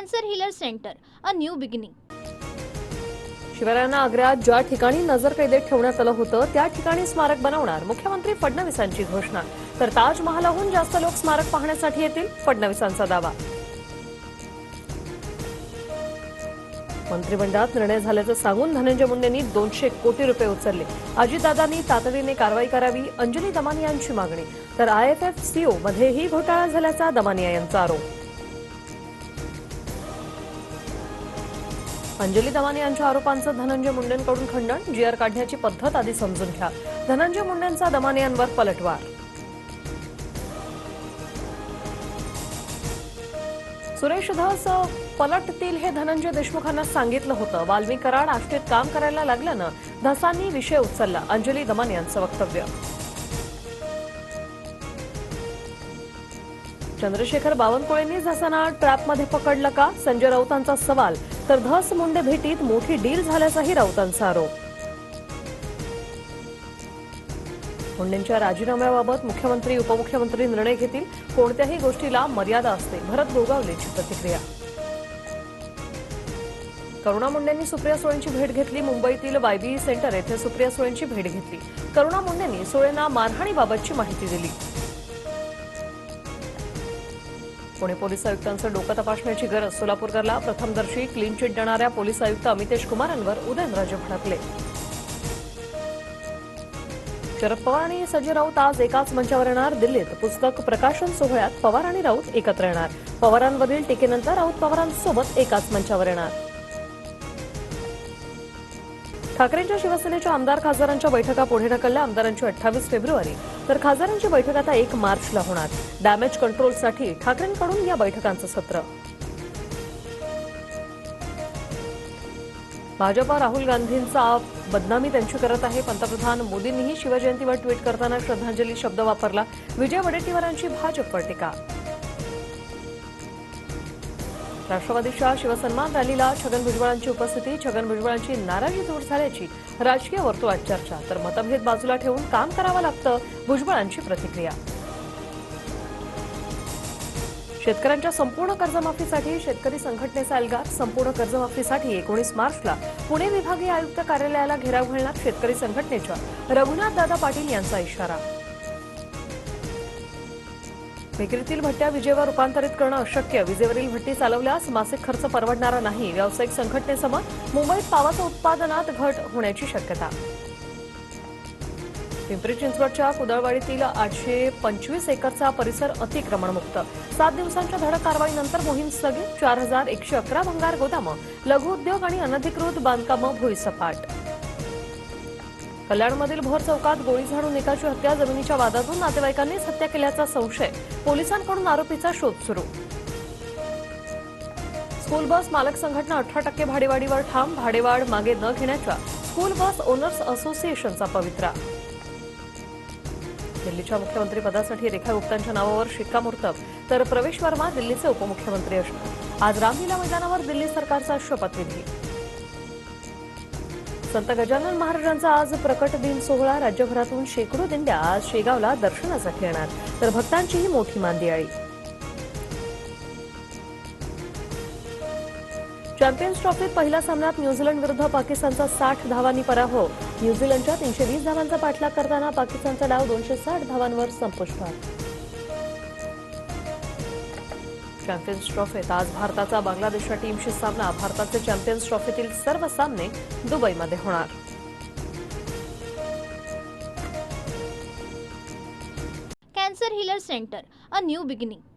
Cancer healer centre, a new beginning. शिवरायांना आग्र्यात ज्या ठिकाणी नजरकैदेत ठेवण्यात आलं होतं त्या ठिकाणी स्मारक बनवणार, मुख्यमंत्री फडणवीसांची घोषणा. तर ताजमहालहून जास्त लोक स्मारक पाहण्यासाठी येतील, फडणवीसांचा दावा. मंत्रिमंडळात निर्णय झाल्याचं सांगून धनंजय मुंडेंनी 200 कोटी रुपये उचलले. अजितदादांनी तातडीने कारवाई करावी, अंजली दमानिया यांची मागणी. तर IFFCO मध्येही घोटाळा झाल्याचा दमानिया यांचा आरोप. अंजली दमानिया यांच्या आरोपांचं धनंजय मुंडेंकडून खंडन. GR काढण्याची पद्धत आधी समजून घ्या. धनंजय मुंडेंचा दमानियांवर पलटवार. सुरेश धस पलटतील हे धनंजय देशमुखांना सांगितलं होतं. वाल्मी कराड आष्टीत काम करायला लागल्यानं धसांनी विषय उचलला, अंजली दमानिया यांचं वक्तव्य. चंद्रशेखर बावनकुळेंनी धसांना ट्रॅपमध्ये पकडलं का, संजय राऊतांचा सवाल. तर धस मुंडे भेटीत मोठी डील झाल्याचाही राऊतांचा आरोप. मुंडेंच्या राजीनाम्याबाबत मुख्यमंत्री उपमुख्यमंत्री निर्णय घेतील, कोणत्याही गोष्टीला मर्यादा असते, भरत गोगावलेची प्रतिक्रिया. करुणा मुंडेंनी सुप्रिया सुळेंची भेट घेतली. मुंबईतील YBE सेंटर येथे सुप्रिया सुळेंची भेट घेतली. करुणा मुंडेंनी सुळेंना मारहाणीबाबतची माहिती दिली. पुणे पोलीस आयुक्तांचं डोकं तपासण्याची गरज. सोलापूरकरला प्रथमदर्शी क्लीन चिट देणाऱ्या पोलीस आयुक्त अमितेश कुमारांवर उदयनराजे भडकले. शरद पवार आणि संजय राऊत आज एकाच मंचावर येणार. दिल्लीत पुस्तक प्रकाशन सोहळ्यात पवार आणि राऊत एकत्र येणार. पवारांवरील टीकेनंतर राऊत पवारांसोबत एकाच मंचावर येणार. ठाकरेंच्या शिवसेनेच्या आमदार खासदारांच्या बैठका पुढे ढकलल्या. आमदारांची 28 फेब्रुवारी तर खासदारांची बैठक आता 1 मार्चला होणार. डॅमेज कंट्रोलसाठी ठाकरेंकडून या बैठकांचं सत्र. भाजपा राहुल गांधींचा बदनामी त्यांची करत आहे. पंतप्रधान मोदींनीही शिवजयंतीवर ट्विट करताना श्रद्धांजली शब्द वापरला. विजय वडेट्टीवारांची भाजपवर टीका. राष्ट्रवादीच्या शिवसन्मान रॅलीला छगन भुजबळांची उपस्थिती. छगन भुजबळांची नाराजी दूर झाल्याची राजकीय वर्तुळात चर्चा. तर मतभेद बाजूला ठेवून काम करावं लागतं, भुजबळांची प्रतिक्रिया. शेतकऱ्यांच्या संपूर्ण कर्जमाफीसाठी शेतकरी संघटनेचा एल्गार. संपूर्ण कर्जमाफीसाठी 19 मार्चला पुणे विभागीय आयुक्त कार्यालयाला घेराव घालणार शेतकरी संघटनेच्या रघुनाथदादा पाटील यांचा इशारा. विक्रीतील भट्ट्या विजेवर रूपांतरित करणं अशक्य. विजेवरील भट्टी चालवल्यास मासिक खर्च परवडणारा नाही. व्यावसायिक संघटनेसमोर मुंबईत पावाच्या उत्पादनात घट होण्याची शक्यता. पिंपरी चिंचवडच्या कुदळवाडीतील 825 एकरचा परिसर अतिक्रमणमुक्त. 7 दिवसांच्या धडक कारवाईनंतर मोहीम स्थगित. 4111 भंगार गोदामं, लघुउद्योग आणि अनधिकृत बांधकामं भुईसपाट. कल्याणमधील भोर चौकात गोळी झाडून एकाची हत्या. जमिनीच्या वादातून नातेवाईकांनीच हत्या केल्याचा संशय. पोलिसांकडून आरोपीचा शोध सुरू. स्कूल बस मालक संघटना 18% भाडेवाढीवर ठाम. भाडेवाढ मागे न घेण्याच्या स्कूल बस ओनर्स असोसिएशनचा पवित्रा. दिल्लीच्या मुख्यमंत्रीपदासाठी रेखा गुप्तांच्या नावावर शिक्कामोर्तब. तर प्रवेश वर्मा दिल्लीचे उपमुख्यमंत्री असणार. आज रामलीला मैदानावर दिल्ली सरकारचा शपथविधी. संत गजानन महाराजांचा आज प्रकट दिन सोहळा. राज्यभरातून शेकडो दिंड्या आज शेगावला दर्शनासाठी येणार. तर भक्तांचीही मोठी मांदियाळी. चॅम्पियन्स ट्रॉफीत पहिल्या सामन्यात न्यूझीलंड विरुद्ध पाकिस्तानचा 60 धावांनी पराभव. न्यूझीलंडच्या 320 धावांचा पाठलाग करताना पाकिस्तानचा डाव 260 धावांवर संपुष्टात. चॅम्पियन्स ट्रॉफीत आज भारताचा बांगलादेशच्या टीमशी सामना. भारताचे चॅम्पियन्स ट्रॉफीतील सर्व सामने दुबईमध्ये होणार. Cancer healer centre, a new beginning.